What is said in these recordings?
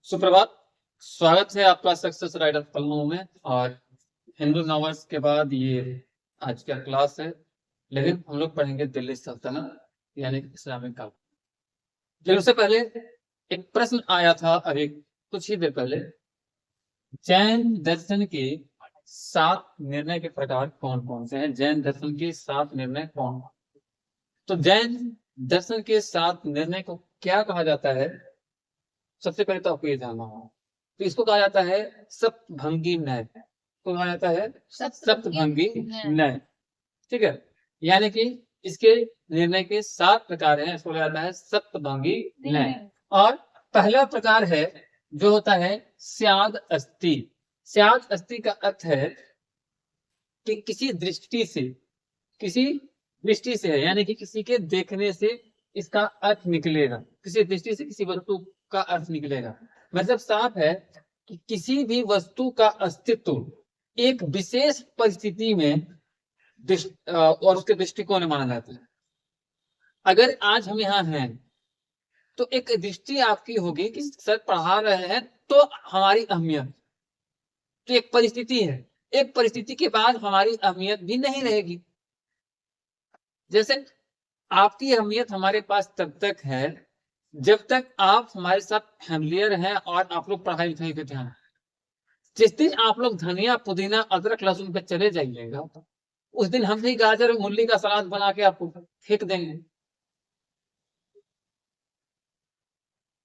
सुप्रभात। स्वागत है आपका सक्सेस राइडर पन्नों में। और हिंदू नॉवेल्स के बाद ये आज का क्लास है, लेकिन हम लोग पढ़ेंगे दिल्ली सल्तनत यानी कि इस्लामिक काल। लेकिन उससे पहले एक प्रश्न आया था अभी कुछ ही देर पहले, जैन दर्शन के 7 निर्णय के प्रकार कौन कौन से हैं? जैन दर्शन के 7 निर्णय कौन? तो जैन दर्शन के 7 निर्णय को क्या कहा जाता है? सबसे पहले तो आपको ये जानना होगा। तो इसको कहा जाता है सप्तभंगी न्याय। तो कहा जाता है सप्तभंगी न्याय। ठीक है, यानी कि इसके निर्णय के 7 प्रकार हैं, इसको कहा जाता है सप्तभंगी न्याय। और पहला प्रकार है जो होता है स्याद अस्ति। स्याद अस्ति का अर्थ है कि किसी दृष्टि से है, यानी कि किसी के देखने से इसका अर्थ निकलेगा, किसी दृष्टि से किसी वस्तु का अर्थ निकलेगा। मतलब साफ है कि किसी भी वस्तु का अस्तित्व एक विशेष परिस्थिति में और उसके दृष्टिकोण में माना जाता है। अगर आज हम यहाँ हैं तो एक दृष्टि आपकी होगी कि सर पढ़ा रहे हैं तो हमारी अहमियत, तो एक परिस्थिति है। एक परिस्थिति के बाद हमारी अहमियत भी नहीं रहेगी। जैसे आपकी अहमियत हमारे पास तब तक है जब तक आप हमारे साथ फैमिलियर हैं और आप लोग पढ़ाई लिखाई पे ध्यान। जिस दिन आप लोग धनिया पुदीना अदरक लहसुन पे चले जाइएगा उस दिन हम भी गाजर और मूली का सलाद बना के आपको फेंक देंगे।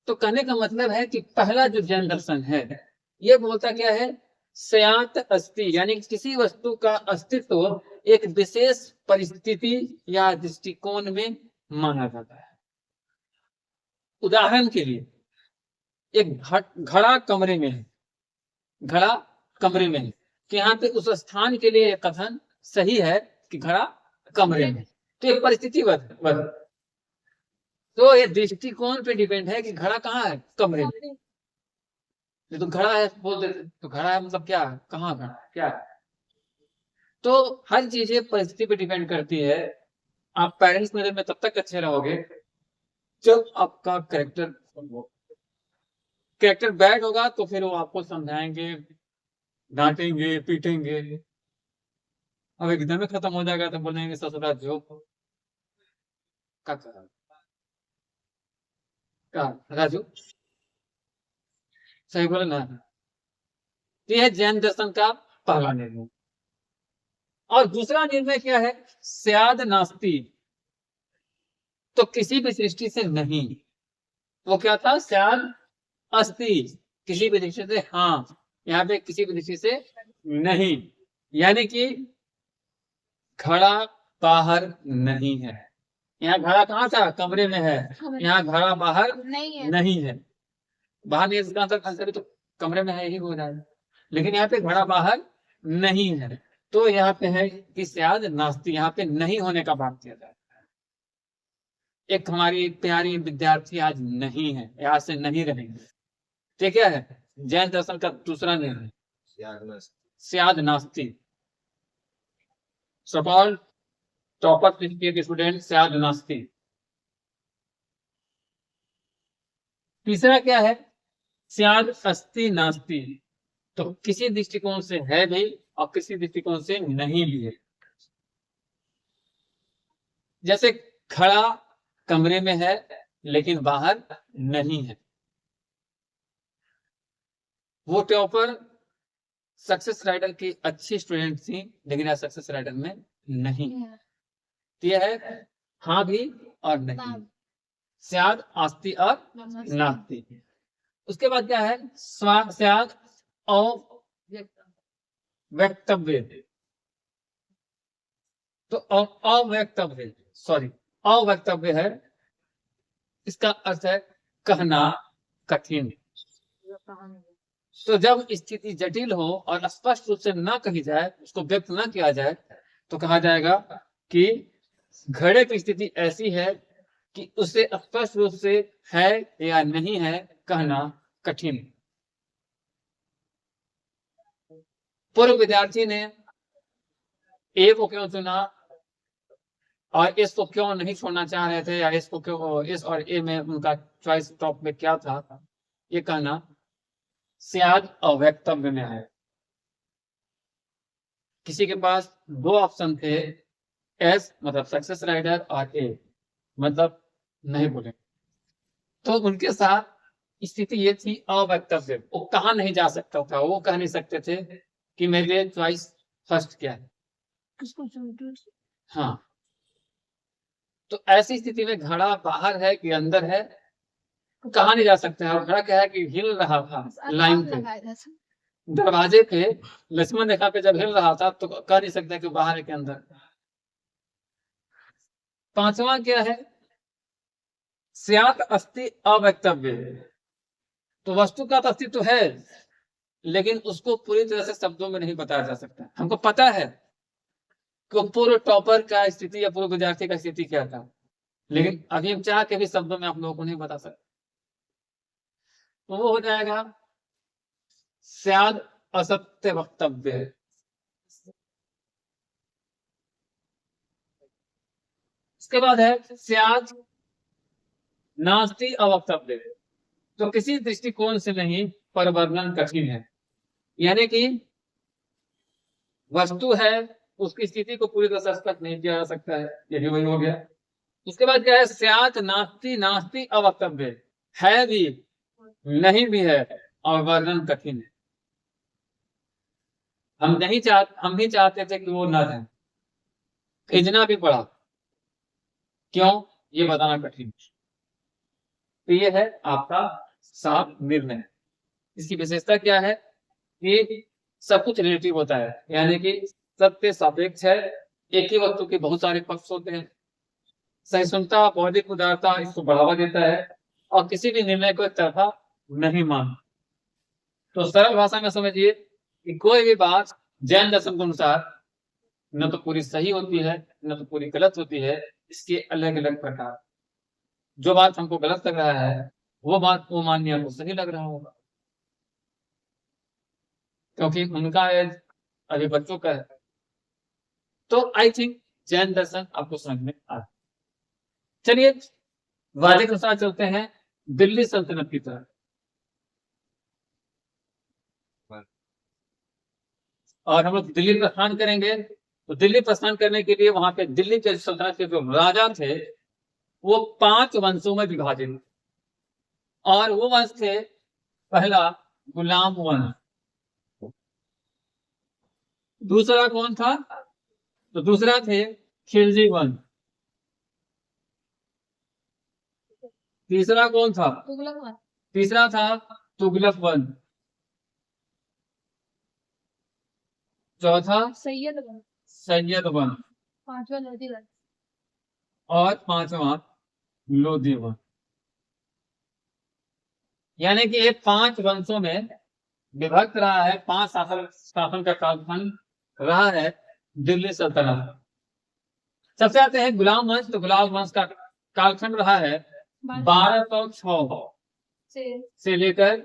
तो कहने का मतलब है कि पहला जो जैन दर्शन है ये बोलता क्या है? स्यात अस्ति, यानी किसी वस्तु का अस्तित्व एक विशेष परिस्थिति या दृष्टिकोण में माना जाता है। उदाहरण के लिए एक घड़ा कमरे में है, घड़ा कमरे में है, तो यहाँ पे उस स्थान के लिए कथन सही है कि घड़ा कमरे में। तो एक परिस्थिति बद तो ये दृष्टिकोण पे डिपेंड है कि घड़ा कहाँ है? कमरे में। तो घड़ा है बोल देते, तो घड़ा है मतलब क्या है? कहाँ घड़ा है? क्या है? तो हर चीजें परिस्थिति पे डिपेंड करती है। आप पेरेंट्स मेरे में तब तक अच्छे रहोगे जब आपका कैरेक्टर बैड होगा, तो फिर वो आपको समझाएंगे, डांटेंगे, पीटेंगे। अब एकदम खत्म हो जाएगा तो बोलेंगे ससुराल जो राजू सही बोले ना। यह जैन दर्शन का पहला निर्णय। और दूसरा निर्णय क्या है? स्याद नास्ति, तो किसी भी दृष्टि से नहीं। वो क्या था? स्याद अस्ति, किसी भी दृष्टि से हाँ, यहाँ पे किसी भी दृष्टि से नहीं, यानी कि घड़ा बाहर नहीं है। यहाँ घड़ा कहाँ था? कमरे में है। यहाँ घड़ा बाहर नहीं है। बाहर नहीं, इसका आंसर तो कमरे में है, यही हो जाएगा। लेकिन यहाँ पे घड़ा बाहर नहीं है, तो यहाँ पे है कि स्याद नास्ति, यहाँ पे नहीं होने का बात किया जाता है। एक हमारी प्यारी विद्यार्थी आज नहीं है, यहाँ से नहीं रहेंगे। तो क्या है जैन दर्शन का दूसरा निर्णय? स्याद नास्ति। सपोल टॉपर के स्टूडेंट स्याद नास्ति। तीसरा क्या है? स्याद अस्ति नास्ति, तो किसी दृष्टिकोण से है भी और किसी दृष्टिकोण से नहीं भी है। जैसे घड़ा कमरे में है लेकिन बाहर नहीं है। वो टॉपर सक्सेस राइडर की अच्छी स्टूडेंट थी, लेकिन आज सक्सेस राइडर में नहीं। तो यह है हाँ भी और नहीं, स्याद आस्ति और नास्ति। उसके बाद क्या है? स्याद अव्यक्तव्य, तो अव्यक्तव्य है, इसका अर्थ है कहना कठिन। तो जब स्थिति जटिल हो और स्पष्ट रूप से ना कही जाए, उसको व्यक्त ना किया जाए, तो कहा जाएगा कि घड़े की स्थिति ऐसी है कि उसे स्पष्ट रूप से है या नहीं है कहना कठिन। पूर्व विद्यार्थी ने ए को क्यों चुना और इस को क्यों नहीं छोड़ना चाह रहे थे, या इसको क्यों, इस और ए में उनका चॉइस टॉप में क्या था, ये कहना स्याद अवक्तव्य में है। किसी के पास दो ऑप्शन थे, एस मतलब सक्सेस राइडर और ए मतलब नहीं बोले, तो उनके साथ स्थिति ये थी अवक्तव्य, वो कहा नहीं जा सकता था, वो कह नहीं सकते थे कि मेरे चॉइस फर्स्ट क्या है। हाँ, तो ऐसी स्थिति में घड़ा बाहर है कि अंदर है कहा नहीं जा सकता है। और घड़ा क्या है कि हिल रहा था लाइन पे, दरवाजे पे लक्ष्मण रेखा पे जब हिल रहा था तो कह नहीं सकता कि बाहर है कि अंदर। पांचवा क्या है, स्यात् अस्ति अवक्तव्य, तो वस्तु का तो अस्तित्व है लेकिन उसको पूरी तरह से शब्दों में नहीं बताया जा सकता। हमको पता है कि पूर्व टॉपर का स्थिति या पूर्व विद्यार्थी का स्थिति क्या था, लेकिन अभी हम चाह के भी शब्दों में आप लोगों को नहीं बता सकते। तो वो हो जाएगा स्याद असत्य वक्तव्य। इसके बाद है स्याद नास्ति अवक्तव्य, तो किसी दृष्टिकोण से नहीं पर वर्णन कठिन है, यानी कि वस्तु है उसकी स्थिति को पूरी तरह से स्पष्ट नहीं किया जा सकता है, ये भी वही हो गया। उसके बाद क्या है, स्यात् नास्ति नास्ति अवक्तव्य, है भी नहीं भी है और वर्णन कठिन है। हम भी चाहते थे कि वो न है, खींचना भी पड़ा, क्यों ये बताना कठिन। तो ये है आपका साफ निर्णय। इसकी विशेषता क्या है कि सब कुछ रिलेटिव होता है, यानी कि सत्य सापेक्ष है, एक ही वस्तु के बहुत सारे पक्ष होते हैं। सहिष्णुता बौद्धिक उदारता इसको बढ़ावा देता है और किसी भी निर्णय को एक तरफा नहीं मान। तो सरल भाषा में समझिए कि कोई भी बात जैन दर्शन के अनुसार न तो पूरी सही होती है न तो पूरी गलत होती है, इसके अलग अलग प्रकार। जो बात हमको गलत लग रहा है वो बात वो माननीय हमको सही लग रहा होगा, क्योंकि उनका एज अभी बच्चों का है। तो आई थिंक जैन दर्शन आपको समझ में आ। चलिए वादे के अनुसार चलते हैं दिल्ली सल्तनत की तरफ। और हम लोग दिल्ली प्रस्थान करेंगे, तो दिल्ली प्रस्थान करने के लिए वहां पे दिल्ली के सल्तनत के जो राजा थे वो 5 वंशों में विभाजित, और वो वंश थे पहला गुलाम वंश। दूसरा कौन था, तो दूसरा थे खिलजी वंश। तीसरा कौन था, तीसरा था तुगलक वंश। चौथा सैयद वंश। पांचवा लोधी वंश। और पांचवा लोधी वंश। यानी कि ये 5 वंशों में विभक्त रहा है, 5 शासन का कालखंड रहा है दिल्ली सल्तनत। सबसे आते हैं गुलाम वंश, तो गुलाम वंश का कालखंड रहा है 1206 से लेकर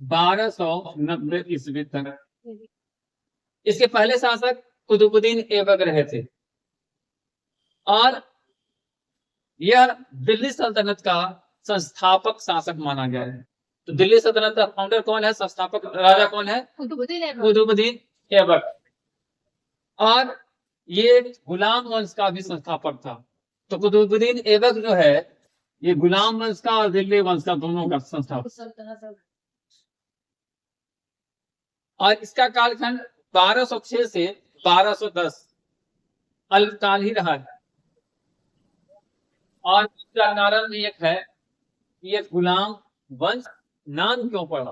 1290 ईस्वी तक। इसके पहले शासक कुतुबुद्दीन ऐबक रहे थे, और यह दिल्ली सल्तनत का संस्थापक शासक माना गया है। तो दिल्ली सल्तनत का फाउंडर कौन है, संस्थापक राजा कौन है, कुतुबुद्दीन ऐबक। और ये गुलाम वंश का भी संस्थापक था। तो कुतुबुद्दीन ऐबक जो है ये गुलाम वंश का और दिल्ली वंश का दोनों का संस्थापक। और इसका कालखंड 1206 से 1210 अल्पकाल ही रहा है। और इसका कारण भी एक है कि ये गुलाम वंश नाम क्यों पड़ा,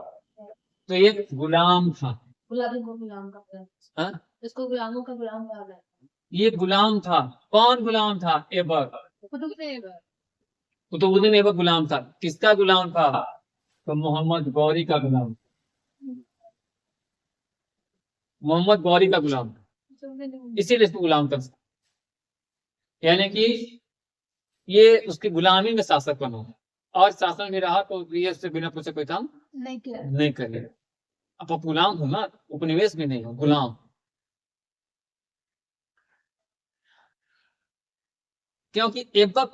तो ये गुलाम था। गुलाम का, इसको गुलामों का गुलाम कहा है। ये गुलाम था। कौन गुलाम था, ऐबक, कुतुबुद्दीन ऐबक गुलाम था। किसका गुलाम था, तो मोहम्मद गौरी का गुलाम, मोहम्मद गौरी का गुलाम, इसीलिए इसको गुलाम था। यानी कि ये उसकी गुलामी में शासक बना, और शासन में रहा तो ये उससे बिना पूछे कोई काम नहीं करे। अब गुलाम हो ना, उपनिवेश भी नहीं हो, गुलाम। क्योंकि ऐबक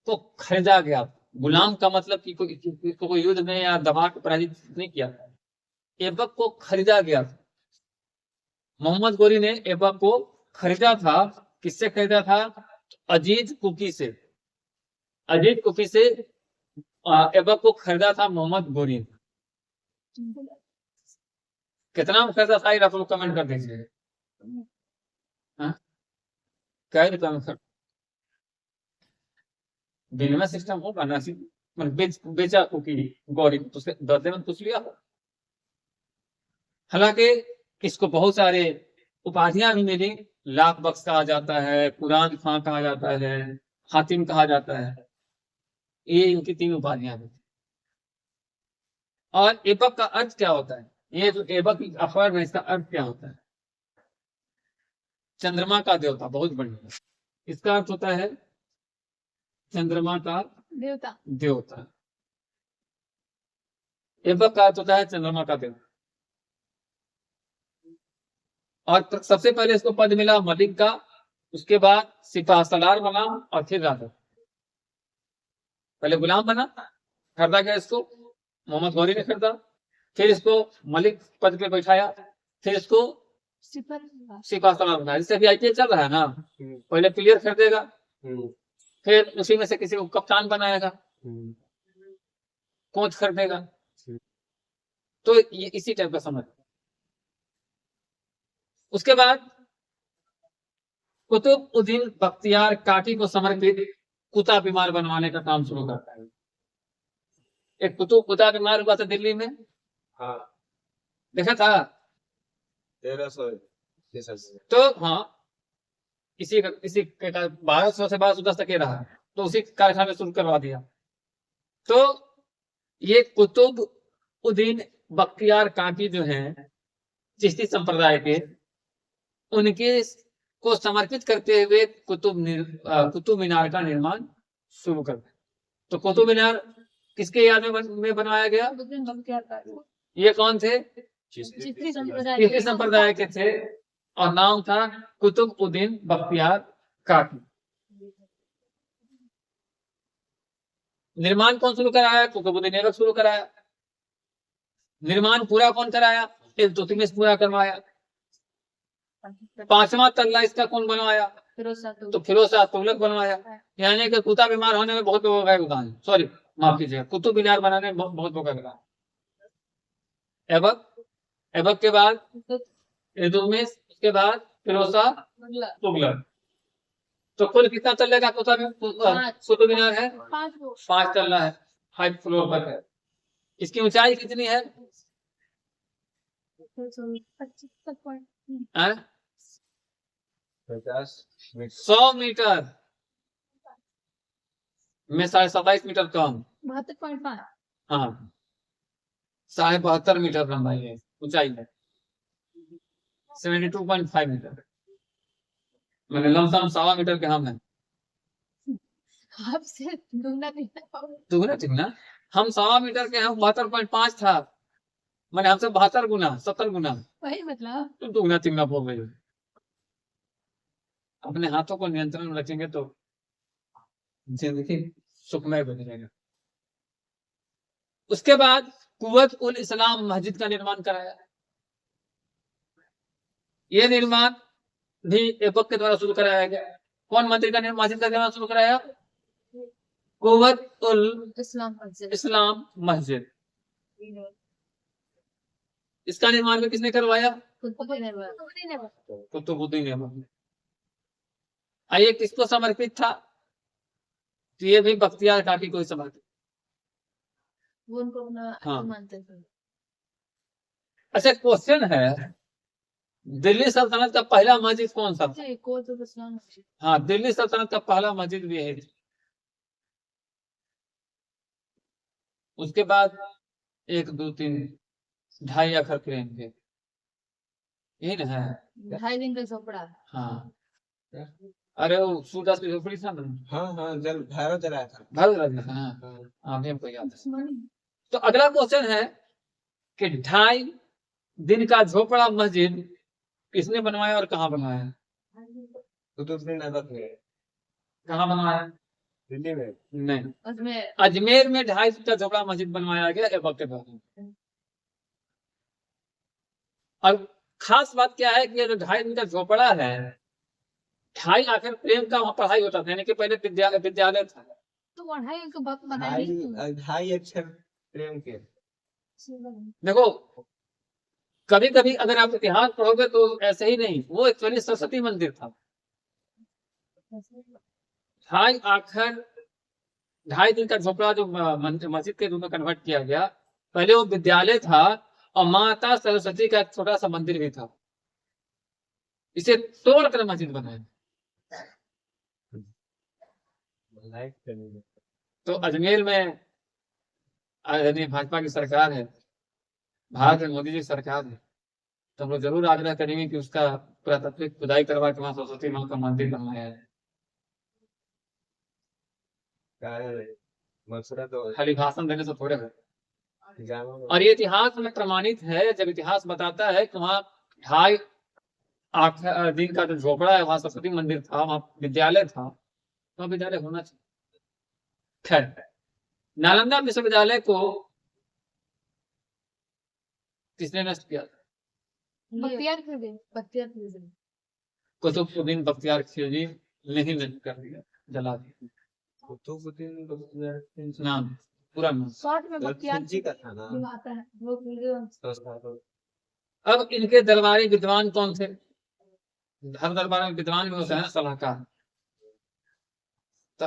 को खरीदा गया, गुलाम का मतलब कि कोई युद्ध में या दबा के पराजित नहीं किया था, ऐबक को खरीदा गया था। मोहम्मद गोरी ने ऐबक को खरीदा था। किससे खरीदा था? अजीज कुकी से। अजीज कुकी से ऐबक को खरीदा था मोहम्मद गोरी ने। कितना में खरीदा था, आप लोग कमेंट कर दीजिए। क्या रुपया में खरीदा? विनिमय सिस्टम होगा ना, बेचा कुकी गौरी तो उसके बदले में कुछ लिया। हालांकि इसको बहुत सारे उपाधियां भी मिली। लाख बख्श कहा जाता है, कुरान खां कहा जाता है, हातिम कहा जाता है। ये इनकी 3 उपाधियां हैं। और ऐबक का अर्थ क्या होता है? ये जो ऐबक अफवाह है, इसका अर्थ क्या होता है? चंद्रमा का देवता। बहुत बढ़िया। इसका अर्थ होता है चंद्रमा का देवता। देवता। ऐबक का अर्थ होता है चंद्रमा का देवता। और सबसे पहले इसको पद मिला मलिक का, उसके बाद सिपाह सलार बना और फिर राजा। पहले गुलाम बना, खरीदा गया इसको, मोहम्मद गौरी ने खरीदा, फिर इसको मलिक पद पे बैठाया, फिर इसको सिपाह सलार बनाया। जैसे अभी आईपीएल चल रहा है ना, पहले प्लेयर खरीदेगा, फिर उसी में से किसी को कप्तान बनाएगा, कोच खरीदेगा। तो ये इसी टाइप का समझ। उसके बाद कुतुबउद्दीन बख्तियार काकी को समर्पित कुतुब मीनार बनवाने का काम शुरू करता है। एक कुतुब मीनार हुआ था दिल्ली में। हाँ, देखा था 1300। तो हाँ, इसी 1200 से 1210 तक ये रहा, तो उसी कारखाने शुरू करवा दिया। तो ये कुतुबउद्दीन बख्तियार काकी जो हैं चिश्ती संप्रदाय के, उनके को समर्पित करते हुए कुतुब मीनार का निर्माण शुरू कर दिया। तो कुतुब मीनार किसके याद में बनवाया गया? ये कौन थे? चिश्ती संप्रदाय के थे, और नाम था कुतुबउद्दीन बख्तियार काकी। निर्माण कौन शुरू कराया? कुतुबउद्दीन ऐबक शुरू कराया। निर्माण पूरा कौन कराया? इल्तुतमिश पूरा करवाया। 5वां तल्ला इसका कौन बनवाया? तो फिरोज शाह तुगलक बनवाया। यानी कि कुतुब मीनार होने में बहुत लोगों का योगदान, सॉरी माफ कीजिएगा, कुतुब मीनार बनाने में बहुत लोगों का योगदान। ऐबक के बाद इल्तुतमिश, उसके बाद फिरोज शाह तुगलक। तो कुल कितना तल्ले का कुतुब मीनार है? 5 तल्ला है, 5 फ्लोर पर है। इसकी ऊंचाई कितनी है? 100 मीटर में 27.5 मीटर कम। 72.5। हाँ, 72.5 मीटर लंबाई है, ऊंचाई है 72.5 मीटर। मैंने लमसम 1.25 मीटर के हम हैं। आपसे दुगना तिगना हम 1.25 मीटर के हैं, 72.5 था। मैंने हमसे 72 गुना 70 गुना। वही मतलब तो दुगना तिगना बोल रही हो। अपने हाथों को नियंत्रण में रखेंगे तो जिंदगी सुखमय बनी रहेगा। उसके बाद कुव्वत उल इस्लाम मस्जिद का निर्माण कराया। यह निर्माण भी ऐबक के द्वारा शुरू कराया गया। कौन मंदिर का मस्जिद का निर्माण शुरू कराया? कुव्वत उल इस्लाम मस्जिद। इसका निर्माण भी किसने करवाया? कुतुबउद्दीन ऐबक। ये किसको समर्पित था? तो ये भी बख्तियार काकी को समर्पित। वो उनको अपना हाँ। मानते थे। अच्छा, क्वेश्चन है, दिल्ली सल्तनत का पहला मस्जिद कौन सा था? हाँ, दिल्ली सल्तनत का पहला मस्जिद भी है। उसके बाद 1 2 3 2.5 अखर प्रेम के, यही ना है? 2.5 दिन का झोपड़ा। हाँ, अरे वो सूरदास की झोपड़ी था ना। हाँ जल भारत जलाया था। भारत राजा था। हाँ, हमको याद है। तो अगला क्वेश्चन है कि 2.5 दिन का झोपड़ा मस्जिद किसने बनवाया और कहाँ बनवाया? कुतुबउद्दीन ऐबक ने। कहाँ बनवाया? दिल्ली में नहीं, उसमें अजमेर में 2.5 ईंट का झोपड़ा मस्जिद बनवाया गया ऐबक के बाद। और खास बात क्या है कि ये जो 2.5 ईंट का झोपड़ा है, 2.5 आखिर प्रेम का वहाँ पढ़ाई होता था, यानी कि पहले विद्यालय था। तो पढ़ाई का वक्त बनाएंगे ढाई अक्षर प्रेम के। देखो, कभी कभी अगर आप इतिहास पढ़ोगे तो ऐसे ही नहीं, वो एक्चुअली सरस्वती मंदिर था। 2.5 आखिर 2.5 दिन का झोपड़ा जो मस्जिद के रूप में कन्वर्ट किया गया, पहले वो विद्यालय था और माता सरस्वती का एक छोटा सा मंदिर भी था। इसे तोड़कर मस्जिद बनाया। तो अजमेर में आदरणीय भाजपा की सरकार है, भारत में मोदी जी की सरकार है, तो हम लोग जरूर आग्रह करेंगे कि उसका पुरातात्विक खुदाई करवा के वहां सरस्वती माँ का मंदिर बनवाया है। मसरा तो खाली भाषण देने से थोड़े है। जानो और ये इतिहास में प्रमाणित है, जब इतिहास बताता है कि वहाँ 2.5 दिन का जो झोपड़ा है, वहां सरस्वती मंदिर था, वहां विद्यालय था, वहाँ विद्यालय होना चाहिए। खैर, नालंदा विश्वविद्यालय को किसने नष्ट किया था? बख्तियार खिलजी। बख्तियार खिलजी। कुतुबुद्दीन बख्तियार खिलजी ने ही नष्ट कर दिया, जला दिया। कुतुबुद्दीन नाम, पूरा नाम। शॉर्ट में बख्तियार खिलजी का था ना। जो आता है वो खिलजी। अब इनके दरबारी विद्वान कौन थे? हर दरबार में विद्वान भी होता है ना, सलाहकार। तो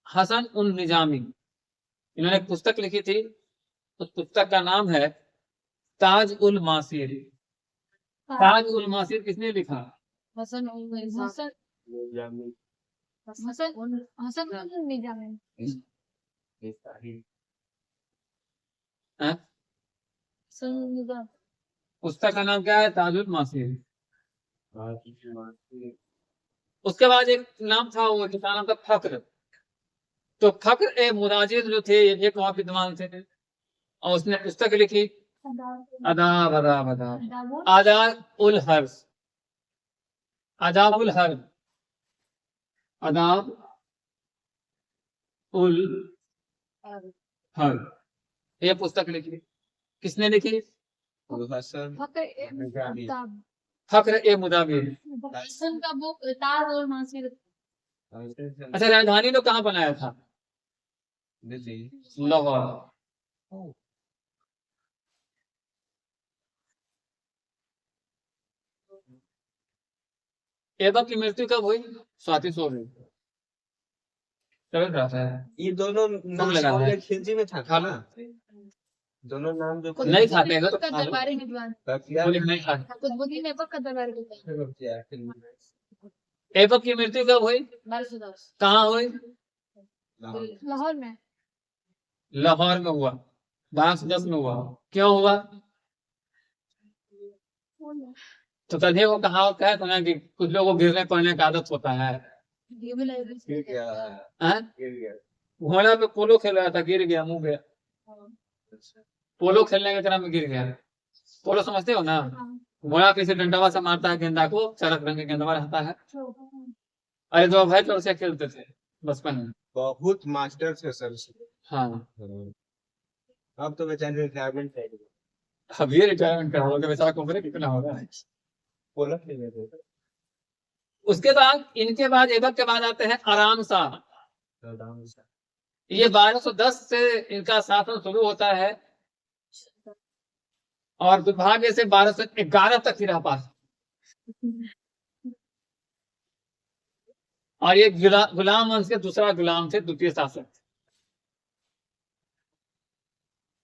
हसन उन निजामी, इन्होंने एक पुस्तक लिखी थी। उस पुस्तक का नाम है ताज उल मासीर। ताज उल मासीर किसने लिखा? हसन हसन हसन हसन निजामी। हैं? हसन निजामी। पुस्तक का नाम क्या है? ताज उल मासीर। उसके बाद एक नाम था, वो जिसका नाम था फक्र। तो फक्र ए मुराजिर जो थे, एक वहां विद्वान थे, और उसने पुस्तक लिखी अदाब अदाब अदाब आदाब उल हर्स, आदाब उल हर्स, आदाब उल हर्स, ये पुस्तक लिखी। किसने लिखी? हसन फक्र ए मुदाबिर। हसन का बुक ताज और मासीर। अच्छा, राजधानी लोग कहाँ बनाया था? दिल्ली। लाहौर। ऐबक की मृत्यु कब हुई? स्वाति सो गई। चल रहा है। ये दोनों नाम लगा है। कौन खिलजी में था ना? दोनों नाम जो नहीं था ऐबक का दरबारी विद्वान। नहीं था। कुतुबुद्दीन ऐबक का दरबारी विद्वान। ऐबक की मृत्यु कब हुई? 1210। कहाँ हुई? लाहौर में। लाहौर में हुआ। 1210 में हुआ। क्यों हुआ? तो कभी वो कहावत है सुना कि कुछ लोगों को गिरने पड़ने का आदत होता है। गिर गया। हैं? गिर गया। घोड़ा पे पोलो खेल रहा था, गिर गया, मुंह गया। पोलो खेलने के क्रम में गिर गया। पोलो समझते हो ना? घोड़ा किसी डंडवा से मारता है गेंदा को, चरक रंग का गेंदवा रहता है। अरे दो भाई तो उसे खेलते थे बचपन में। बहुत मास्टर थे सर। हाँ, अब तो बेचारे रिटायरमेंट है। अब ये रिटायरमेंट करा होगा, बेचारा को उम्र कितना होगा। पोला खेले थे। उसके बाद इनके बाद ऐबक के बाद आते हैं आराम शाह। ये 1210 से इनका शासन शुरू होता है और दुर्भाग्य से 1211 तक ही रह पाते। और ये गुलाम वंश के दूसरा गुलाम थे, द्वितीय शासक।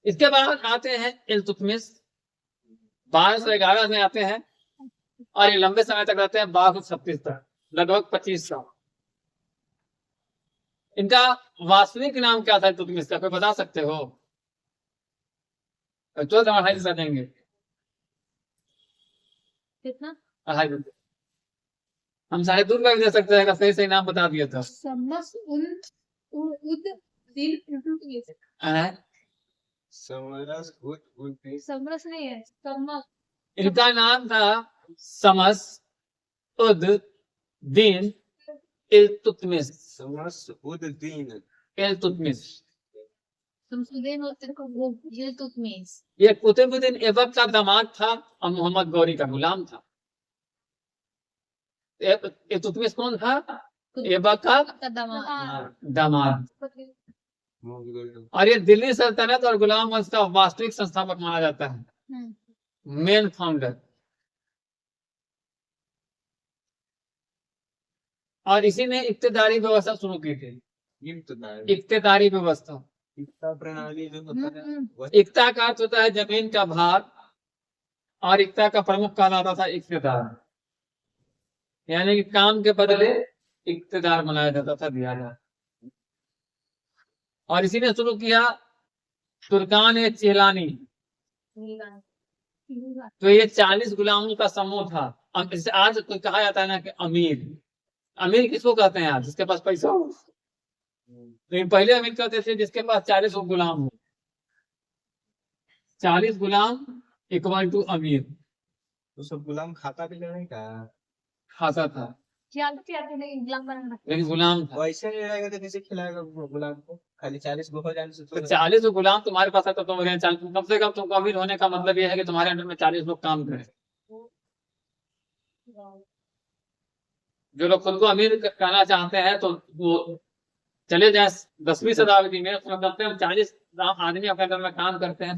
इसके बाद आते हैं इल्तुतमिश, 1211 में आते हैं और ये लंबे समय तक रहते हैं, 1236 तक, लगभग 25 साल। इनका वास्तविक नाम क्या था इल्तुतमिश का, कोई बता सकते हो? तो 2.5 देंगे। कितना? 2.5। हम 2.5 का भी दे सकते हैं, सही सही नाम बता दिया था। समस उन उद दिल समरस नहीं है, समस। इनका नाम था समस उद दीन इल्तुतमिश। शमसुद्दीन। इल्तुतमिश। शमसुद्दीन होते को वो इल्तुतमिश। ये कुतुबुद्दीन ऐबक का दामाद था और मोहम्मद गौरी का गुलाम था। इल्तुतमिश कौन था? ऐबक का दामाद। और ये दिल्ली सल्तनत और गुलाम वंश का वास्तविक संस्थापक माना जाता है, मेन फाउंडर। और इसी ने इक्तदारी व्यवस्था शुरू की थी। इक्तदारी व्यवस्था, इक्ता प्रणाली जो होता है वह इक्ता का अर्थ होता है जमीन का भाग, और इक्ता का प्रमुख कहलाता था इक्तदार, यानी कि काम के बदले इक्तदार बनाया जाता था, दिया जाता। और इसी ने शुरू किया तुर्कान चेलानी। तो ये 40 गुलामों का समूह था। अब जैसे आज कोई कहा जाता है ना कि अमीर, अमीर किसको कहते हैं आज? जिसके पास पैसा हो। लेकिन पहले अमीर कहते थे जिसके पास 40 गुलाम हो। 40 गुलाम इक्वल टू अमीर। तो सब गुलाम खाता भी नहीं का खाता था, लेकिन गुलाम बना लेकिन गुलाम था। वैसे नहीं रहेगा तो कैसे खिलाएगा गुलाम को? खाली 40 गो हो जाने से तो 40 गुलाम तुम्हारे पास है तो तुम कम से कम तुमको अमीर होने का मतलब ये है कि तुम्हारे अंडर में 40 लोग काम करें। जो लोग खुद को अमीर कहना चाहते हैं तो वो चले जाए 10वीं शताब्दी में, उसमें कम से कम 40 आदमी अपने अंडर में काम करते हैं।